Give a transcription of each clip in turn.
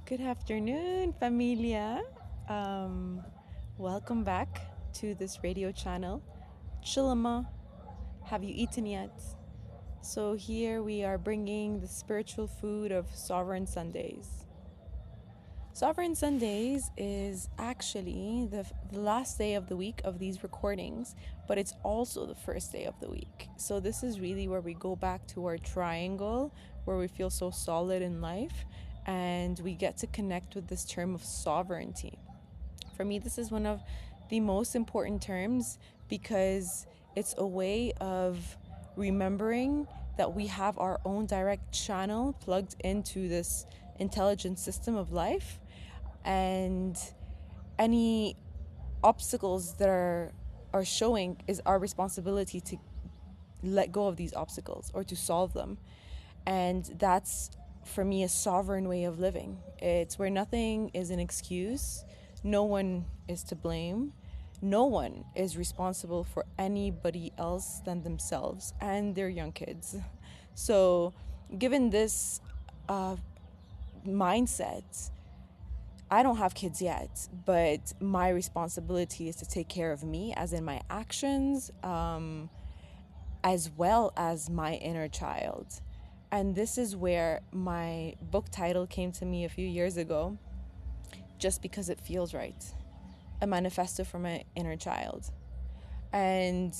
Good afternoon, familia. Um, Welcome back to this radio channel. Chilama, have you eaten yet? So, here we are bringing the spiritual food of Sovereign Sundays. Sovereign Sundays is actually the last day of the week of these recordings, but it's also the first day of the week. So, this is really where we go back to our triangle, where we feel so solid in life, and we get to connect with this term of sovereignty. For me, this is one of the most important terms because it's a way of remembering that we have our own direct channel plugged into this intelligent system of life, and any obstacles that are showing is our responsibility to let go of these obstacles or to solve them. And that's, for me, a sovereign way of living. It's where nothing is an excuse, no one is to blame, no one is responsible for anybody else than themselves and their young kids. So, given this uh, mindset, I don't have kids yet, but my responsibility is to take care of me, as in my actions, as well as my inner child. And this is where my book title came to me a few years ago, just because it feels right. A manifesto for my inner child. And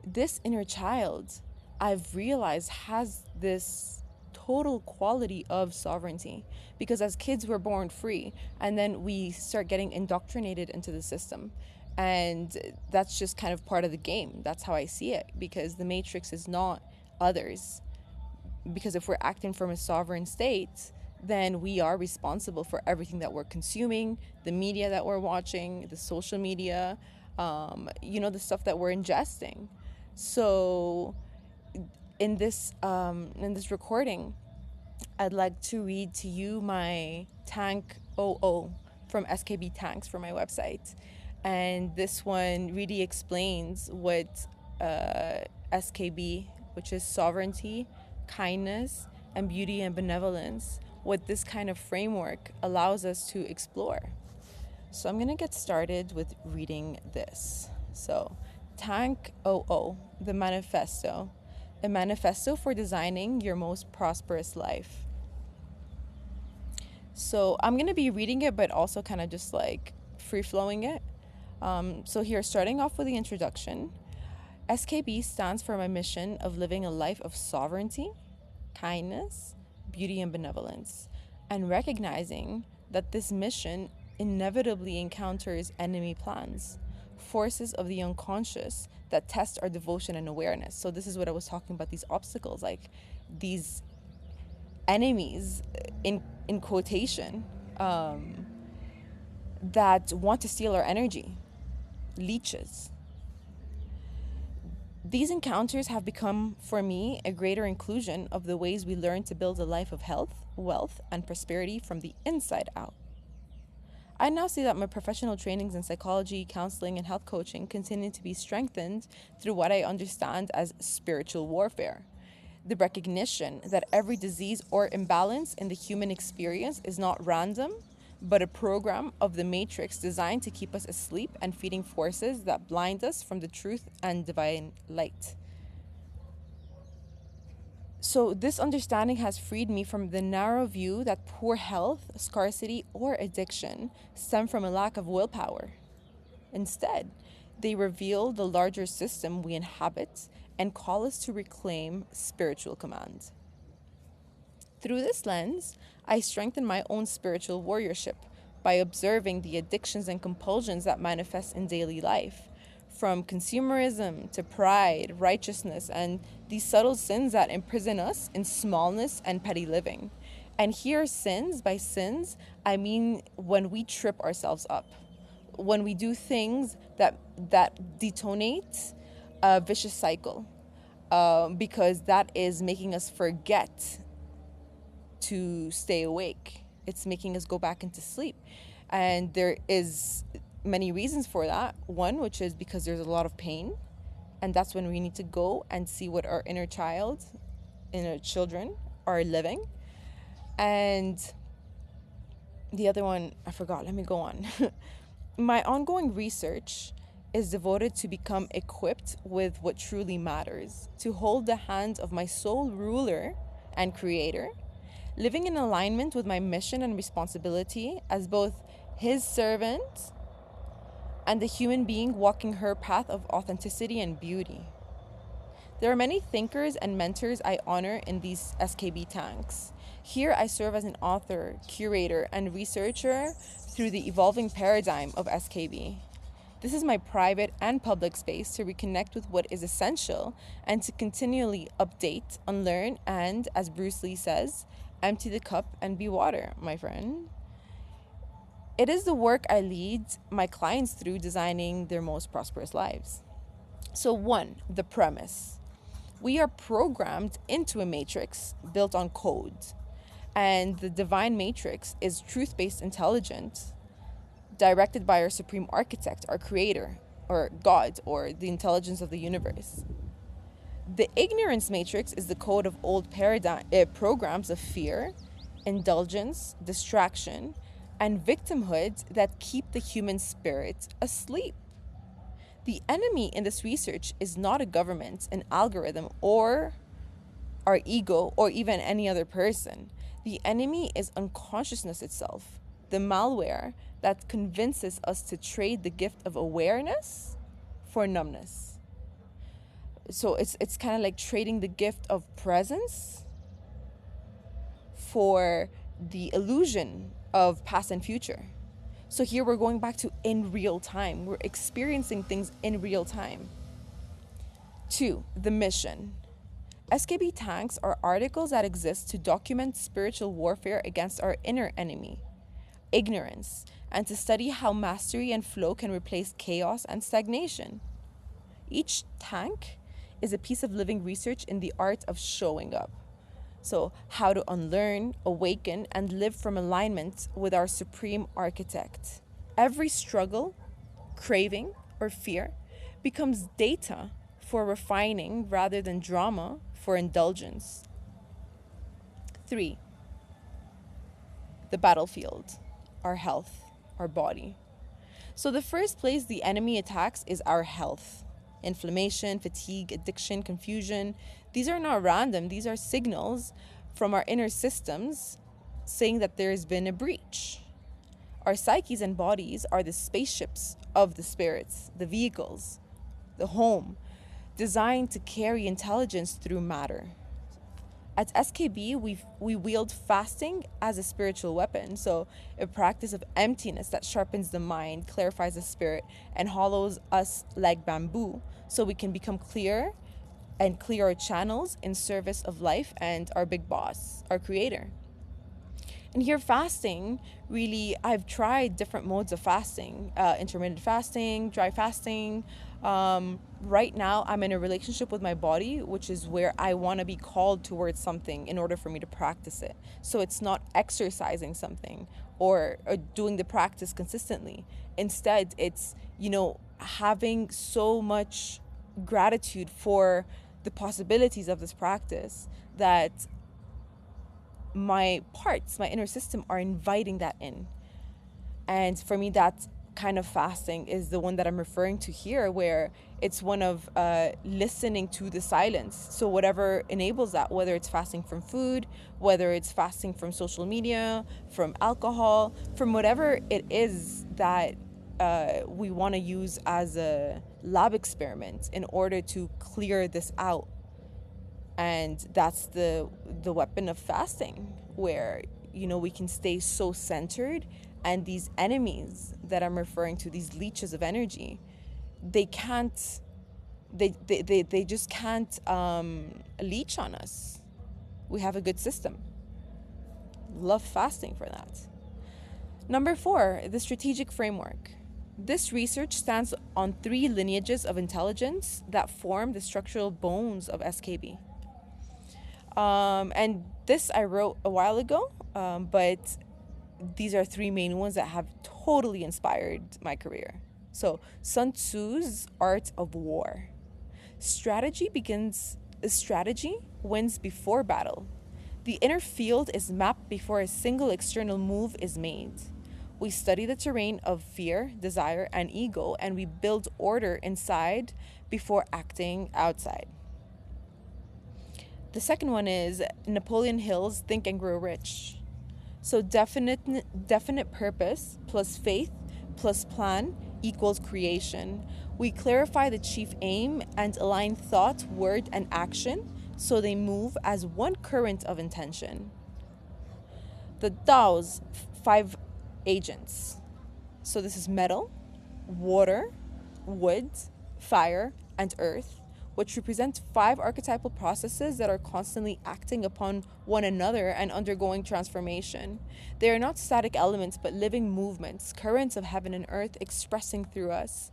this inner child, I've realized, has this total quality of sovereignty, because as kids we're born free and then we start getting indoctrinated into the system, and that's just kind of part of the game. That's how I see it, because the matrix is not others. Because if we're acting from a sovereign state, then we are responsible for everything that we're consuming, the media that we're watching, the social media, the stuff that we're ingesting. So in this recording, I'd like to read to you my Tank OO from SKB Tanks for my website. And this one really explains what SKB, which is sovereignty, kindness, and beauty and benevolence, what this kind of framework allows us to explore. So I'm going to get started with reading this. So, Tank OO, the manifesto, a manifesto for designing your most prosperous life. So I'm going to be reading it, but also kind of just like free flowing it. So here, starting off with the introduction, SKB stands for my mission of living a life of sovereignty, kindness, beauty, and benevolence, and recognizing that this mission inevitably encounters enemy plans, forces of the unconscious that test our devotion and awareness. So this is what I was talking about, these obstacles, like these enemies in quotation, that want to steal our energy, leeches. These encounters have become, for me, a greater inclusion of the ways we learn to build a life of health, wealth, and prosperity from the inside out. I now see that my professional trainings in psychology, counseling, and health coaching continue to be strengthened through what I understand as spiritual warfare. The recognition that every disease or imbalance in the human experience is not random, but a program of the matrix designed to keep us asleep and feeding forces that blind us from the truth and divine light. So, this understanding has freed me from the narrow view that poor health, scarcity, or addiction stem from a lack of willpower. Instead, they reveal the larger system we inhabit and call us to reclaim spiritual command. Through this lens, I strengthen my own spiritual warriorship by observing the addictions and compulsions that manifest in daily life, from consumerism to pride, righteousness, and these subtle sins that imprison us in smallness and petty living. And here, sins, by sins, I mean when we trip ourselves up, when we do things that detonate a vicious cycle, because that is making us forget to stay awake. It's making us go back into sleep. And there is many reasons for that. One, which is because there's a lot of pain, and that's when we need to go and see what our inner children are living. And The other one, I forgot. Let me go on. My ongoing research is devoted to become equipped with what truly matters, to hold the hand of my sole ruler and creator, living in alignment with my mission and responsibility as both his servant and the human being walking her path of authenticity and beauty. There are many thinkers and mentors I honor in these SKB tanks. Here I serve as an author, curator, and researcher through the evolving paradigm of SKB. This is my private and public space to reconnect with what is essential and to continually update, unlearn, and, as Bruce Lee says, empty the cup and be water, my friend. It is the work I lead my clients through designing their most prosperous lives. So, one, the premise. We are programmed into a matrix built on code, and the divine matrix is truth-based intelligence directed by our supreme architect, our creator, or God, or the intelligence of the universe. The ignorance matrix is the code of old programs of fear, indulgence, distraction, and victimhood that keep the human spirit asleep. The enemy in this research is not a government, an algorithm, or our ego, or even any other person. The enemy is unconsciousness itself, the malware that convinces us to trade the gift of awareness for numbness. So it's kind of like trading the gift of presence for the illusion of past and future. So here we're going back to in real time. We're experiencing things in real time. 2, the mission. SKB tanks are articles that exist to document spiritual warfare against our inner enemy, ignorance, and to study how mastery and flow can replace chaos and stagnation. Each tank is a piece of living research in the art of showing up. So, how to unlearn, awaken, and live from alignment with our supreme architect. Every struggle, craving, or fear becomes data for refining rather than drama for indulgence. 3, the battlefield, our health, our body. So, the first place the enemy attacks is our health. Inflammation, fatigue, addiction, confusion. These are not random. These are signals from our inner systems saying that there has been a breach. Our psyches and bodies are the spaceships of the spirits, the vehicles, the home, designed to carry intelligence through matter. At SKB, we wield fasting as a spiritual weapon. So a practice of emptiness that sharpens the mind, clarifies the spirit, and hollows us like bamboo so we can become clear and clear our channels in service of life and our big boss, our creator. And here fasting, really, I've tried different modes of fasting, intermittent fasting, dry fasting. Right now, I'm in a relationship with my body, which is where I want to be called towards something in order for me to practice it. So it's not exercising something or doing the practice consistently. Instead, it's, having so much gratitude for the possibilities of this practice that my parts, my inner system are inviting that in. And for me, that kind of fasting is the one that I'm referring to here, where it's one of listening to the silence. So whatever enables that, whether it's fasting from food, whether it's fasting from social media, from alcohol, from whatever it is that we want to use as a lab experiment in order to clear this out. And that's the weapon of fasting, where we can stay so centered, and these enemies that I'm referring to, these leeches of energy, they just can't leech on us. We have a good system. Love fasting for that. Number 4, the strategic framework. This research stands on 3 lineages of intelligence that form the structural bones of SKB. And this I wrote a while ago, but these are 3 main ones that have totally inspired my career. So, Sun Tzu's Art of War. Strategy wins before battle. The inner field is mapped before a single external move is made. We study the terrain of fear, desire, and ego, and we build order inside before acting outside. The second one is Napoleon Hill's Think and Grow Rich. So definite purpose plus faith plus plan equals creation. We clarify the chief aim and align thought, word, and action so they move as one current of intention. The Tao's 5 agents. So this is metal, water, wood, fire, and earth, which represent 5 archetypal processes that are constantly acting upon one another and undergoing transformation. They are not static elements, but living movements, currents of heaven and earth expressing through us.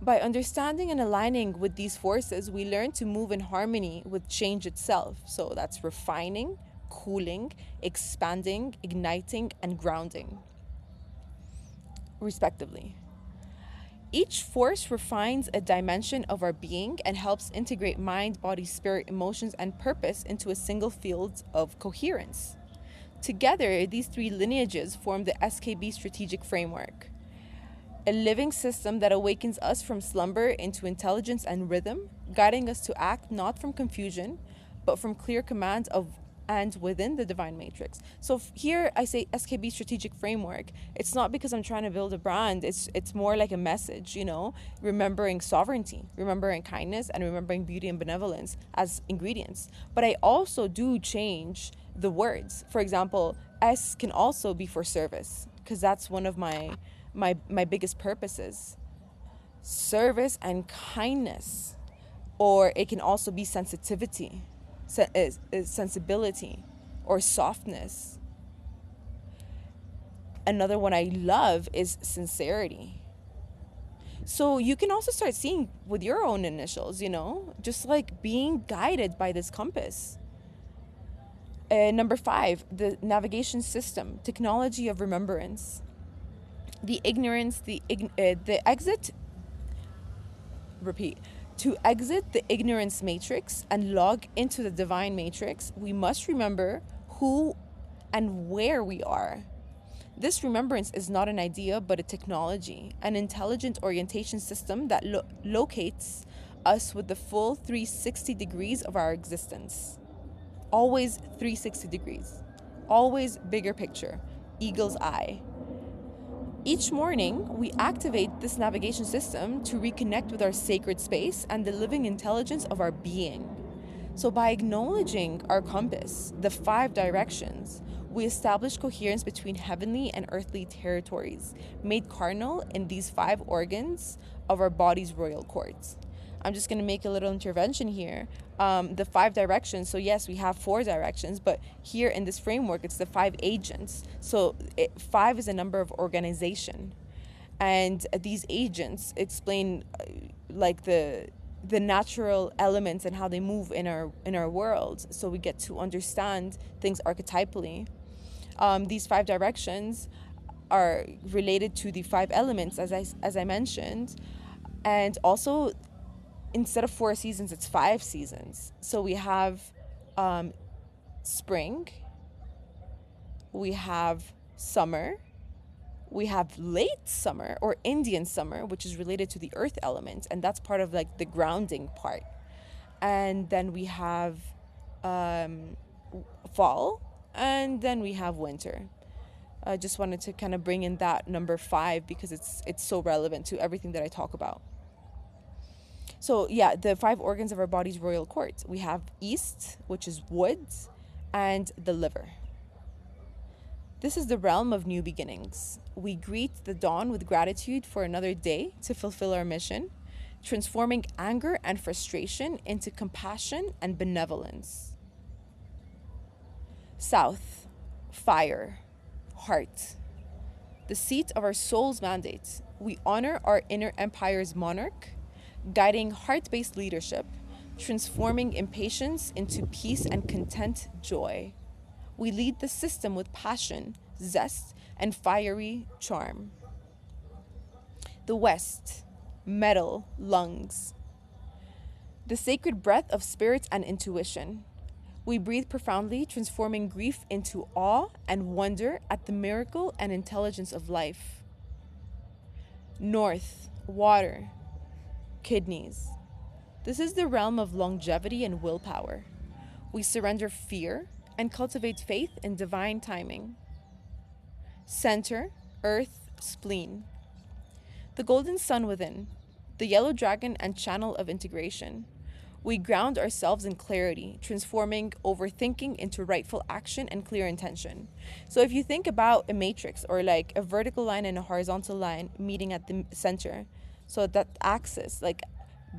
By understanding and aligning with these forces, we learn to move in harmony with change itself. So that's refining, cooling, expanding, igniting, and grounding, respectively. Each force refines a dimension of our being and helps integrate mind, body, spirit, emotions, and purpose into a single field of coherence. Together, these 3 lineages form the SKB strategic framework, a living system that awakens us from slumber into intelligence and rhythm, guiding us to act not from confusion, but from clear command of and within the divine matrix. So here I say SKB strategic framework. It's not because I'm trying to build a brand. It's more like a message, remembering sovereignty, remembering kindness, and remembering beauty and benevolence as ingredients. But I also do change the words. For example, S can also be for service, because that's one of my biggest purposes. Service and kindness. Or it can also be sensitivity. Sensibility or softness. Another one I love is sincerity. So you can also start seeing with your own initials, just like being guided by this compass. Number 5, the navigation system, technology of remembrance. The ignorance, the exit, repeat. To exit the ignorance matrix and log into the divine matrix, we must remember who and where we are. This remembrance is not an idea, but a technology, an intelligent orientation system that locates us with the full 360 degrees of our existence. Always 360 degrees. Always bigger picture, eagle's eye. Each morning, we activate this navigation system to reconnect with our sacred space and the living intelligence of our being. So by acknowledging our compass, the 5 directions, we establish coherence between heavenly and earthly territories, made cardinal in these 5 organs of our body's royal court. I'm just going to make a little intervention here. The 5 directions. So yes, we have 4 directions, but here in this framework, it's the 5 agents. So 5 is a number of organization. And these agents explain like the natural elements and how they move in our world. So we get to understand things archetypally. These 5 directions are related to the 5 elements, as I mentioned. And also, instead of 4 seasons, it's 5 seasons. So we have spring, we have summer, we have late summer or Indian summer, which is related to the earth element, and that's part of like the grounding part. And then we have fall, and then we have winter. I just wanted to kind of bring in that number 5 because it's so relevant to everything that I talk about. So yeah, the 5 organs of our body's royal court. We have east, which is wood, and the liver. This is the realm of new beginnings. We greet the dawn with gratitude for another day to fulfill our mission, transforming anger and frustration into compassion and benevolence. South, fire, heart. The seat of our soul's mandate. We honor our inner empire's monarch, guiding heart-based leadership, transforming impatience into peace and content joy. We lead the system with passion, zest, and fiery charm. The West, metal, lungs. The sacred breath of spirit and intuition. We breathe profoundly, transforming grief into awe and wonder at the miracle and intelligence of life. North, water, kidneys. This is the realm of longevity and willpower. We surrender fear and cultivate faith in divine timing. Center, earth, spleen. The golden sun within, the yellow dragon and channel of integration. We ground ourselves in clarity, transforming overthinking into rightful action and clear intention. So if you think about a matrix or like a vertical line and a horizontal line meeting at the center, so that axis, like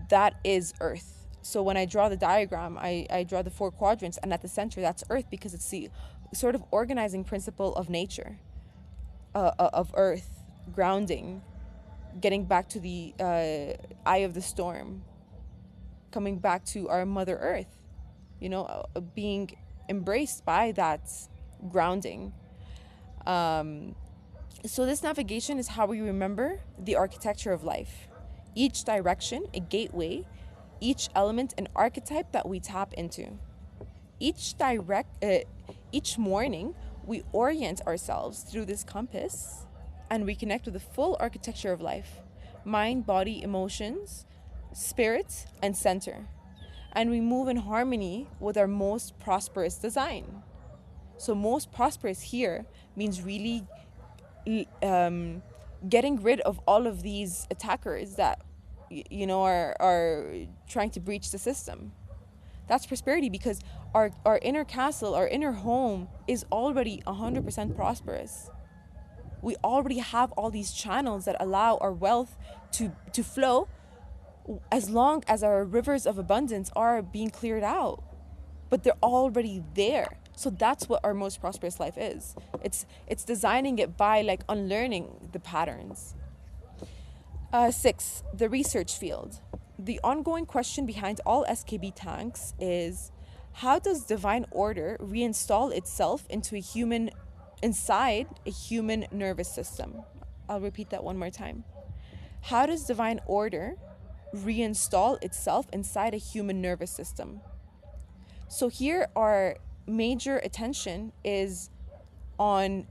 that is Earth. So when I draw the diagram, I draw the 4 quadrants, and at the center, that's Earth, because it's the sort of organizing principle of nature, of Earth, grounding, getting back to the eye of the storm, coming back to our Mother Earth, being embraced by that grounding. So this navigation is how we remember the architecture of life. Each direction, a gateway, each element, an archetype that we tap into. Each morning, we orient ourselves through this compass and we connect with the full architecture of life: mind, body, emotions, spirit, and center. And we move in harmony with our most prosperous design. So most prosperous here means really getting rid of all of these attackers that are trying to breach the system. That's prosperity, because our inner castle, our inner home is already 100% prosperous. We already have all these channels that allow our wealth to flow, as long as our rivers of abundance are being cleared out. But they're already there. So that's what our most prosperous life is. It's designing it by like unlearning the patterns. 6, the research field. The ongoing question behind all SKB tanks is, how does divine order reinstall itself inside a human nervous system? I'll repeat that one more time. How does divine order reinstall itself inside a human nervous system? So here our major attention is on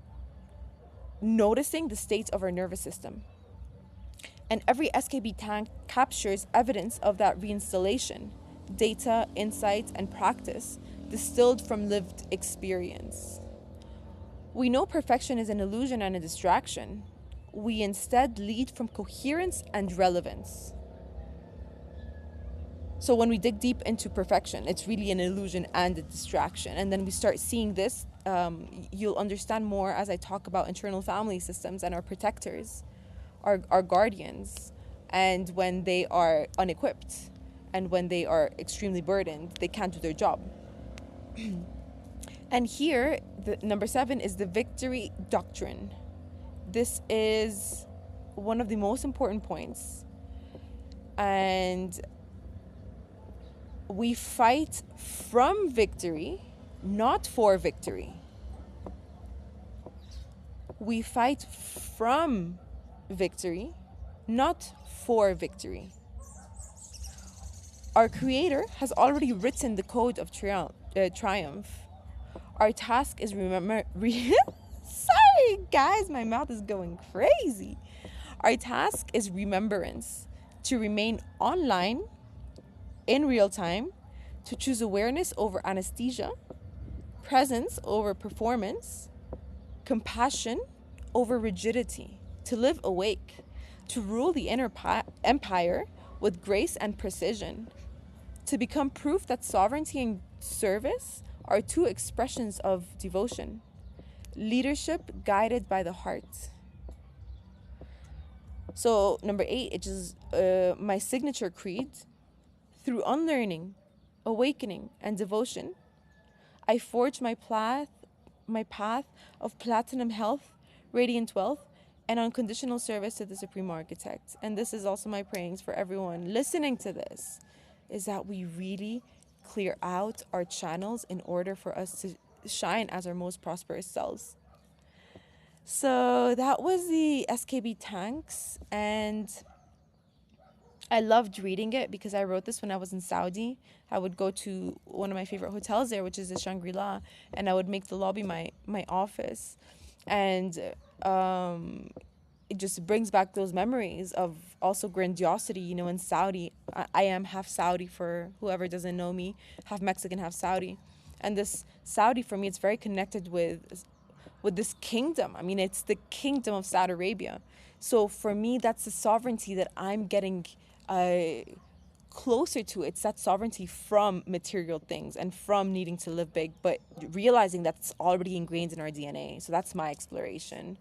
noticing the state of our nervous system. And every SKB tank captures evidence of that reinstallation, data, insights, and practice distilled from lived experience. We know perfection is an illusion and a distraction. We instead lead from coherence and relevance. So when we dig deep into perfection, it's really an illusion and a distraction. And then we start seeing this, you'll understand more as I talk about internal family systems and our protectors, our guardians. And when they are unequipped and when they are extremely burdened, they can't do their job. And here, the number 7 is the victory doctrine. This is one of the most important points. And we fight from victory, not for victory. We fight from victory, not for victory. Our Creator has already written the code of triumph. Our task is Sorry, guys, my mouth is going crazy. Our task is remembrance, to remain online in real time, to choose awareness over anesthesia, presence over performance, compassion over rigidity, to live awake, to rule the inner empire with grace and precision, to become proof that sovereignty and service are 2 expressions of devotion. Leadership guided by the heart. So number 8, it is my signature creed. Through unlearning, awakening, and devotion, I forge my path of platinum health, radiant wealth, and unconditional service to the Supreme Architect. And this is also my prayings for everyone listening to this, is that we really clear out our channels in order for us to shine as our most prosperous selves. So that was the SKB tanks. And I loved reading it because I wrote this when I was in Saudi. I would go to one of my favorite hotels there, which is the Shangri-La, and I would make the lobby my office. And um, it just brings back those memories of also grandiosity, you know, in Saudi. I am half Saudi, for whoever doesn't know me, half Mexican, half Saudi. And this Saudi, for me, it's very connected with this kingdom. I mean, it's the kingdom of Saudi Arabia. So for me, that's the sovereignty that I'm getting uh, closer to. It's that sovereignty from material things and from needing to live big, but realizing that's already ingrained in our DNA. So that's my exploration.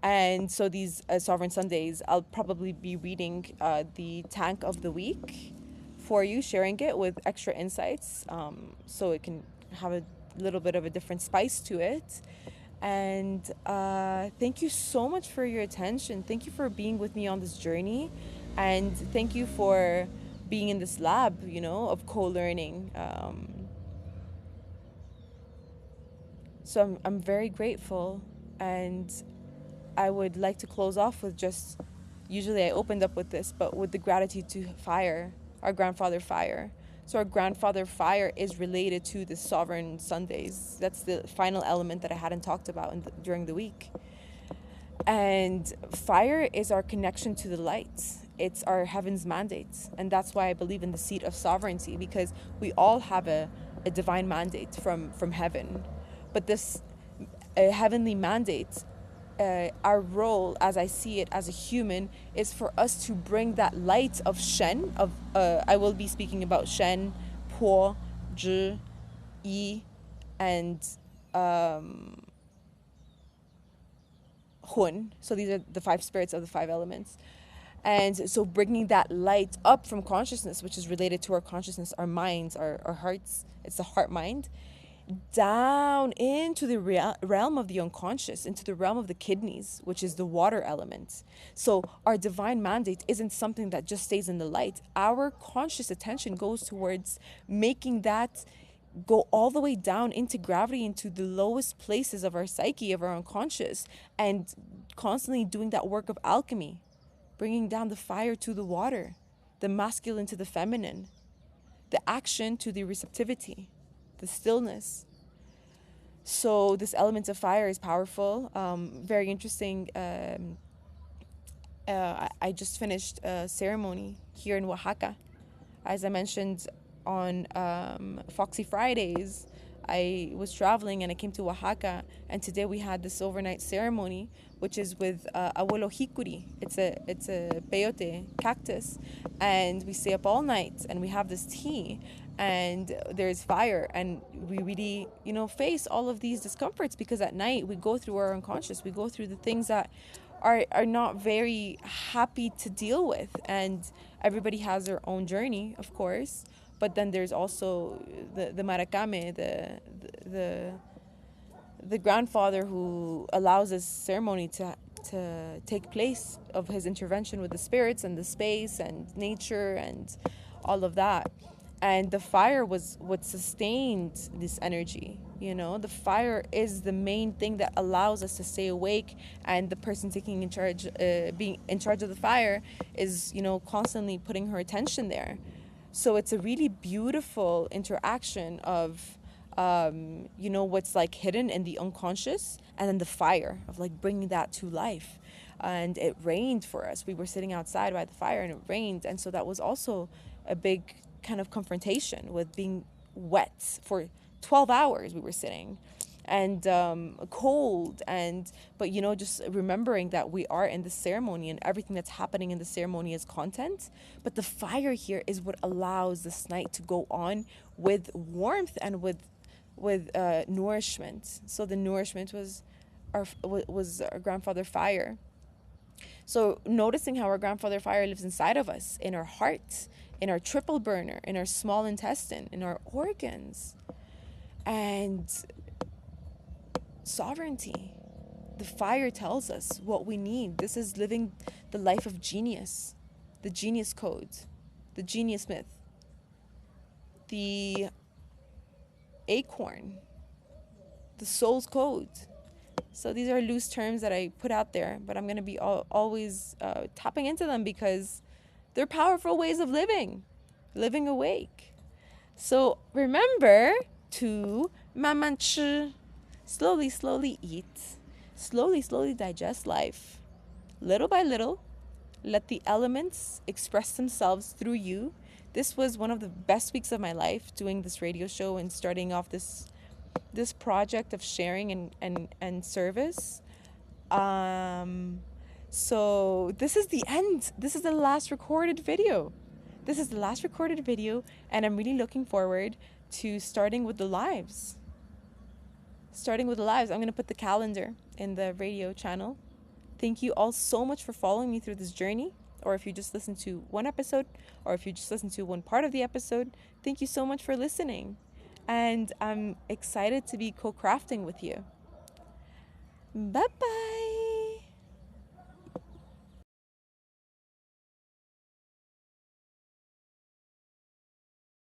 And so these Sovereign Sundays, I'll probably be reading the Tank of the Week for you, sharing it with extra insights, so it can have a little bit of a different spice to it. And thank you so much for your attention. Thank you for being with me on this journey. And thank you for being in this lab, you know, of co-learning. So I'm very grateful. And I would like to close off with just, usually I opened up with this, but with the gratitude to fire, our grandfather fire. So our grandfather fire is related to the Sovereign Sundays. That's the final element that I hadn't talked about during the week. And fire is our connection to the light. It's our heaven's mandate. And that's why I believe in the seat of sovereignty, because we all have a divine mandate from heaven. But this heavenly mandate, our role, as I see it as a human, is for us to bring that light of Shen, of I will be speaking about Shen, Po, Zhi, Yi, and Hun. So these are the five spirits of the five elements. And so bringing that light up from consciousness, which is related to our consciousness, our minds, our hearts, it's the heart mind, down into the realm of the unconscious, into the realm of the kidneys, which is the water element. So our divine mandate isn't something that just stays in the light. Our conscious attention goes towards making that go all the way down into gravity, into the lowest places of our psyche, of our unconscious, and constantly doing that work of alchemy, bringing down the fire to the water, the masculine to the feminine, the action to the receptivity, the stillness. So this element of fire is powerful, very interesting. I just finished a ceremony here in Oaxaca. As I mentioned on Foxy Fridays, I was traveling and I came to Oaxaca, and today we had this overnight ceremony, which is with Abuelo Hikuri. It's a peyote cactus, and we stay up all night and we have this tea, and there's fire, and we really, you know, face all of these discomforts, because at night we go through our unconscious, we go through the things that are not very happy to deal with, and everybody has their own journey, of course. But then there's also the Maracame, the grandfather who allows this ceremony to take place, of his intervention with the spirits and the space and nature and all of that. And the fire was what sustained this energy. You know, the fire is the main thing that allows us to stay awake, and the person taking in charge, being in charge of the fire, is, you know, constantly putting her attention there. So it's a really beautiful interaction of, you know, what's like hidden in the unconscious, and then the fire of like bringing that to life. And it rained for us. We were sitting outside by the fire and it rained. And so that was also a big kind of confrontation with being wet for 12 hours. We were sitting and cold, and but you know, just remembering that we are in the ceremony and everything that's happening in the ceremony is content, but the fire here is what allows this night to go on with warmth and with nourishment. So the nourishment was our grandfather fire. So noticing how our grandfather fire lives inside of us, in our heart, in our triple burner, in our small intestine, in our organs. And sovereignty. The fire tells us what we need. This is living the life of genius, the genius code, the genius myth, the acorn, the soul's code. So these are loose terms that I put out there, but I'm going to be always tapping into them, because They're powerful ways of living awake. So remember to 慢慢吃, slowly eat, slowly digest life. Little by little, let the elements express themselves through you. This was one of the best weeks of my life, doing this radio show and starting off this project of sharing and service. So this is the end. This is the last recorded video. And I'm really looking forward to starting with the lives. I'm going to put the calendar in the radio channel. Thank you all so much for following me through this journey. Or if you just listened to one episode, or if you just listened to one part of the episode, thank you so much for listening. And I'm excited to be co-crafting with you. Bye-bye.